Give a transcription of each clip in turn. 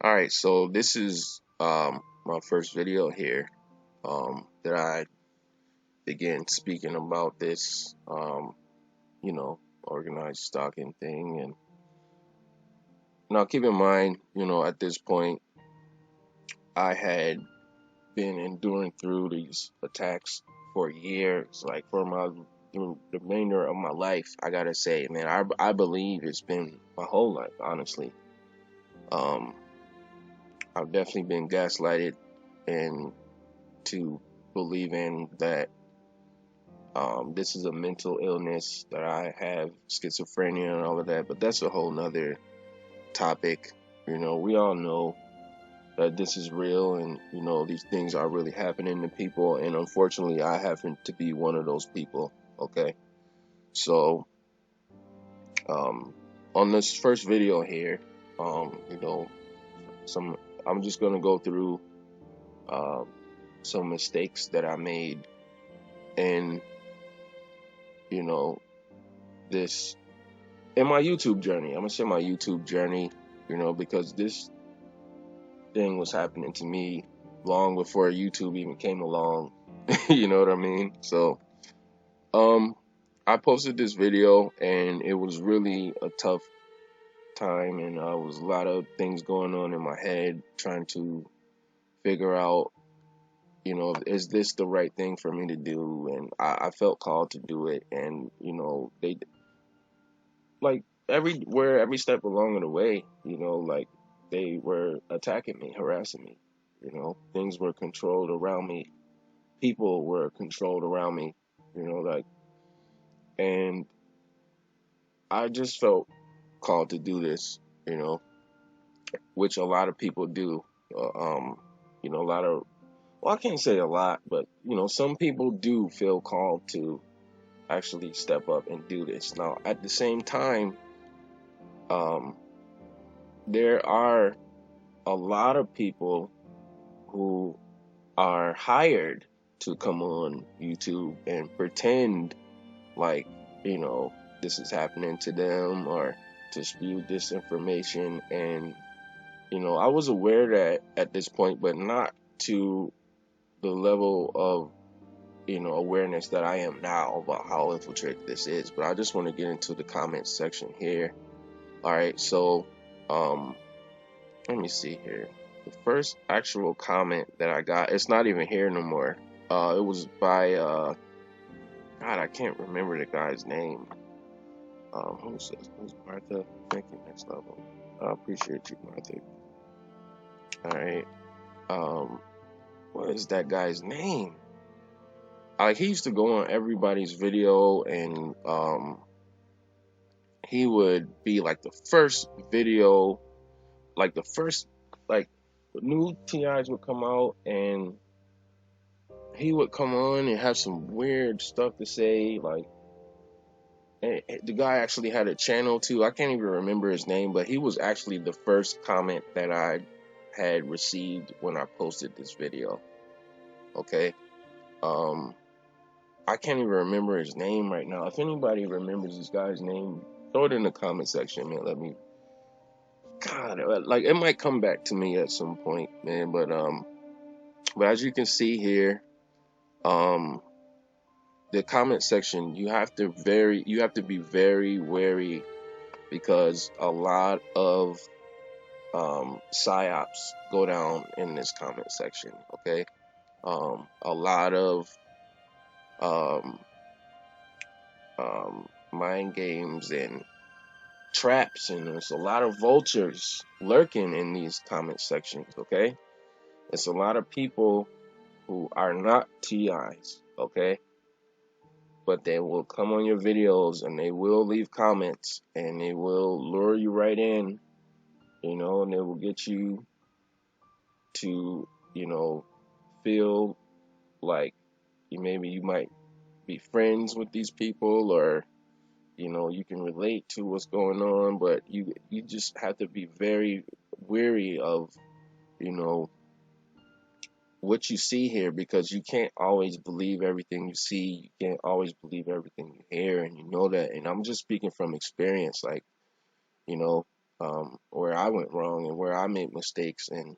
Alright, so this is my first video here that I began speaking about this organized stalking thing. And now keep in mind, at this point I had been enduring through these attacks for years, like for the remainder of my life. I gotta say, man, I believe it's been my whole life, honestly. um I've definitely been gaslighted and to believe in that this is a mental illness, that I have schizophrenia and all of that, but that's a whole nother topic. We all know that this is real, and these things are really happening to people, and unfortunately I happen to be one of those people. Okay, so um, on this first video here, some I'm just gonna go through um, some mistakes that I made, and you know this in my YouTube journey. I'm gonna say my YouTube journey, because this thing was happening to me long before YouTube even came along. You know what I mean? So, um, I posted this video, and it was really a tough time, and was a lot of things going on in my head, trying to figure out, is this the right thing for me to do? And I felt called to do it, and they like every step along the way, like they were attacking me, harassing me. Things were controlled around me. People were controlled around me. Like, and I just felt called to do this. Which a lot of people do. A lot of, well, I can't say a lot, but some people do feel called to actually step up and do this. Now, at the same time, um, there are a lot of people who are hired to come on YouTube and pretend like, this is happening to them, or to spew disinformation. And, I was aware that at this point, but not to the level of, awareness that I am now about how infiltrated this is. But I just want to get into the comments section here. All right, so um, let me see here. The first actual comment that I got, it's not even here no more. It was by God, I can't remember the guy's name. Who's Martha? Thank you, next level. I appreciate you, Martha. All right. Um, what is that guy's name? Like, he used to go on everybody's video, and he would be like the first video, like the first, like, new TIs would come out, and he would come on and have some weird stuff to say. Like, and the guy actually had a channel too. I can't even remember his name, but he was actually the first comment that I had received when I posted this video. Okay. Um, I can't even remember his name right now. If anybody remembers this guy's name, throw it in the comment section, man. Let me. God, like, it might come back to me at some point, man. But as you can see here, um, the comment section, you have to be very wary, because a lot of psyops go down in this comment section. Okay, a lot of um, mind games and traps, and there's a lot of vultures lurking in these comment sections. Okay, it's a lot of people who are not TIs. Okay, but they will come on your videos, and they will leave comments, and they will lure you right in, and they will get you to, feel like maybe you might be friends with these people, or you can relate to what's going on. But you just have to be very wary of, you know what you see here, because you can't always believe everything you see. You can't always believe everything you hear, and you know that. And I'm just speaking from experience. Like, you know where I went wrong and where I made mistakes, and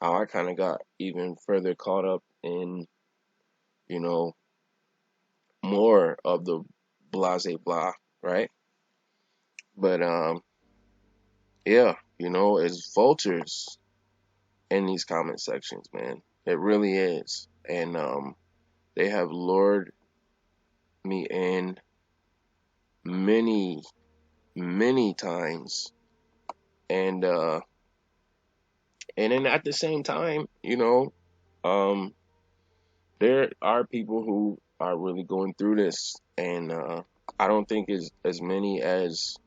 how I kind of got even further caught up in, you know, more of the blase blah, right? But yeah, it's vultures in these comment sections, man. It really is. And they have lured me in many, many times. And then at the same time, um there are people who are really going through this, and I don't think as many as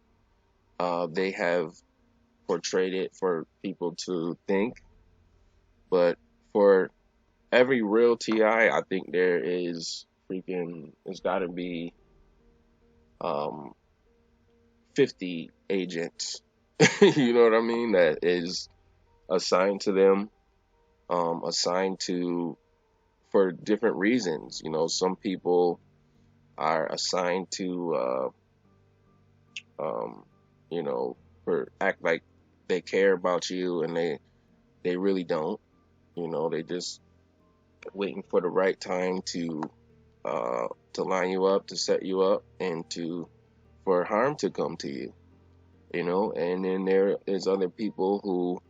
they have portrayed it for people to think, but for every real TI, I think there is freaking, it's got to be um 50 agents, you know what I mean, that is assigned to them, assigned to for different reasons. Some people are assigned to um, for act like they care about you, and they really don't. They just waiting for the right time to line you up, to set you up, and for harm to come to you. And then there is other people who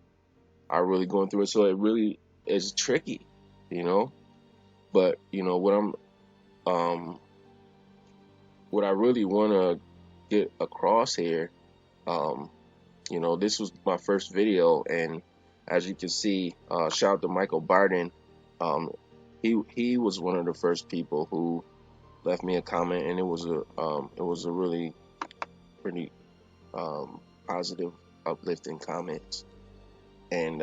are really going through it, so it really is tricky. You know, but um what I really want to get across here, um this was my first video, and as you can see, shout out to Michael Barden. Um, he was one of the first people who left me a comment, and it was a really pretty positive, uplifting comment, and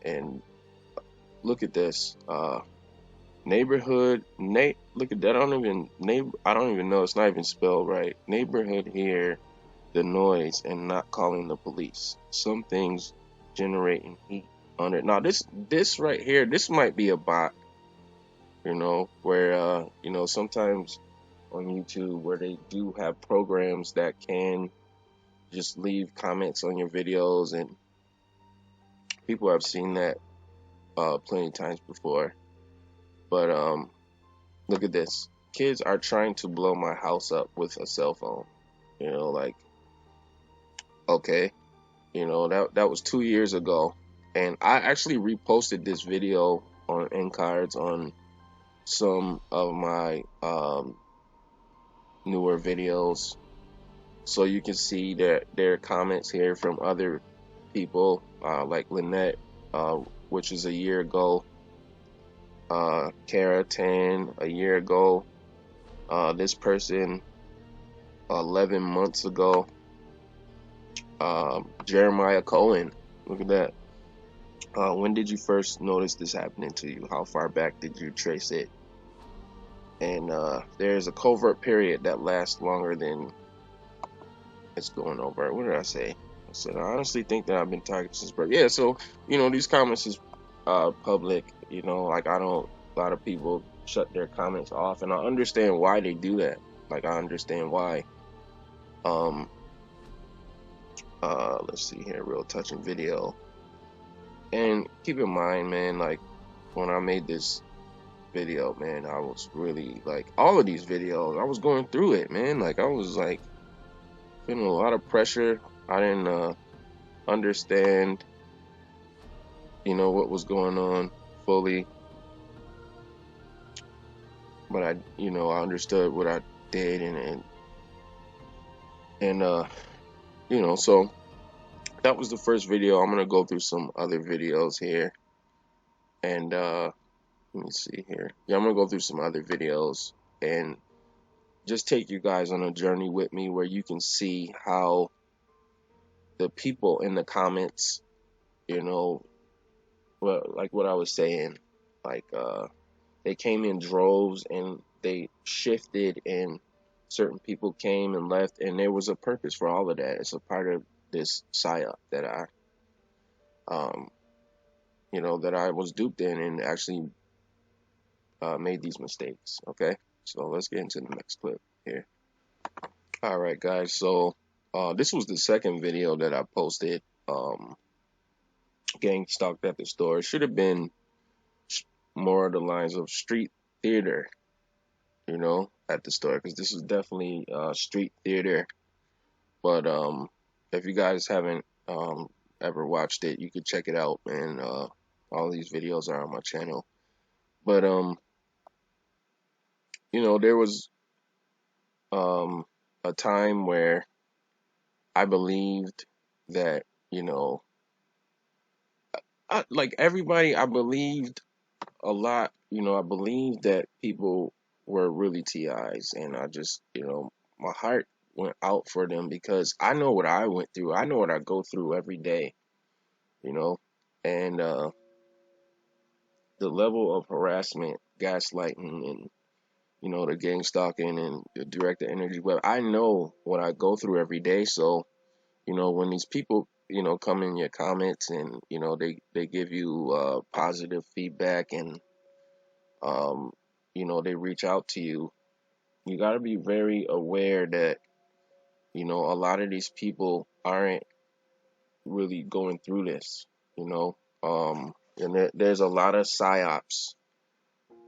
and look at this, neighborhood Nate. Look at that. I don't even know. It's not even spelled right. Neighborhood here. The noise and not calling the police. Some things generating heat on it. Now this right here, this might be a bot, where sometimes on YouTube where they do have programs that can just leave comments on your videos, and people have seen that plenty of times before. But look at this. Kids are trying to blow my house up with a cell phone. Like, okay. That was 2 years ago, and I actually reposted this video on end cards on some of my newer videos, so you can see that there are comments here from other people, like Lynette, which is a year ago, Kara 10 a year ago, this person 11 months ago, Jeremiah Cohen. Look at that. When did you first notice this happening to you? How far back did you trace it? And there's a covert period that lasts longer than it's going over. What did I say? I said, I honestly think that I've been targeted since birth. Yeah, so, these comments is public. Like, I don't, a lot of people shut their comments off, and I understand why they do that. Like, I understand why. Let's see here, real touching video. And keep in mind, man, like, when I made this video, man, I was really, like, all of these videos, I was going through it, man. Like, I was like feeling a lot of pressure. I didn't understand, what was going on fully, but I understood what I did, and so that was the first video. I'm gonna go through some other videos here, and let me see here. Yeah, I'm gonna go through some other videos and just take you guys on a journey with me, where you can see how the people in the comments, well, like what I was saying, like they came in droves, and they shifted, and certain people came and left, and there was a purpose for all of that. It's a part of this psyop that um I was duped in, and actually made these mistakes. Okay, so let's get into the next clip here. All right, guys, so This was the second video that I posted. Getting stalked at the store. It should have been more of the lines of street theater, at the store, because this is definitely street theater. But if you guys haven't ever watched it, you could check it out, and all these videos are on my channel. But there was a time where I believed that, like everybody, I believed a lot. I believed that people were really TIs, and I just, my heart went out for them because I know what I went through. I know what I go through every day, you know, and the level of harassment, gaslighting, and the gang stalking and the directed energy web. I know what I go through every day. So, when these people, come in your comments and, they give you positive feedback and, they reach out to you, you got to be very aware that, a lot of these people aren't really going through this, and there's a lot of psyops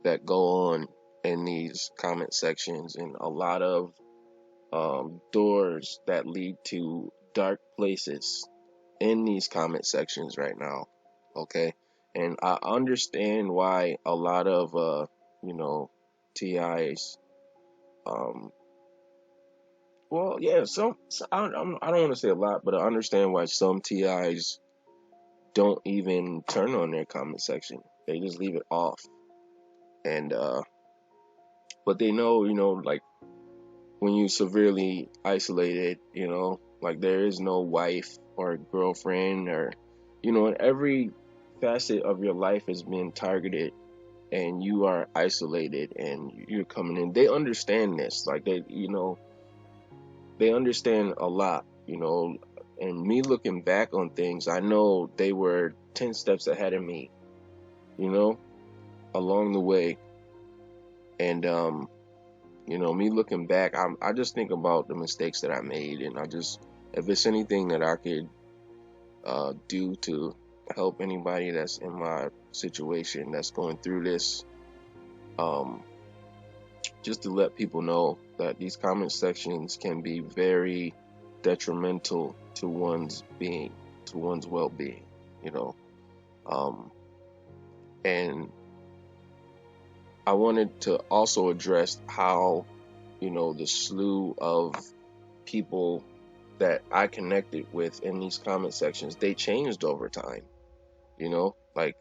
that go on in these comment sections, and a lot of doors that lead to dark places in these comment sections right now. Okay. And I understand why a lot of, TIs, well, yeah, I don't want to say a lot, but I understand why some TIs don't even turn on their comment section. They just leave it off. And, but they know, like when you severely isolated, like there is no wife or girlfriend or, and every facet of your life has been targeted and you are isolated and you're coming in. They understand this. Like they understand a lot, and me looking back on things, I know they were 10 steps ahead of me, along the way. And, me looking back, I just think about the mistakes that I made, and if it's anything that I could do to help anybody that's in my situation that's going through this, just to let people know that these comment sections can be very detrimental to one's being, to one's well-being, and I wanted to also address how, the slew of people that I connected with in these comment sections, they changed over time, like,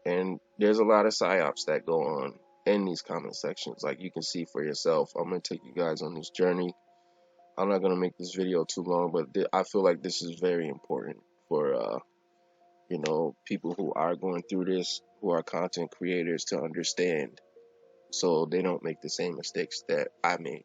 and there's a lot of psyops that go on in these comment sections. Like you can see for yourself. I'm going to take you guys on this journey. I'm not going to make this video too long, but I feel like this is very important for, people who are going through this, who are content creators, to understand so they don't make the same mistakes that I made.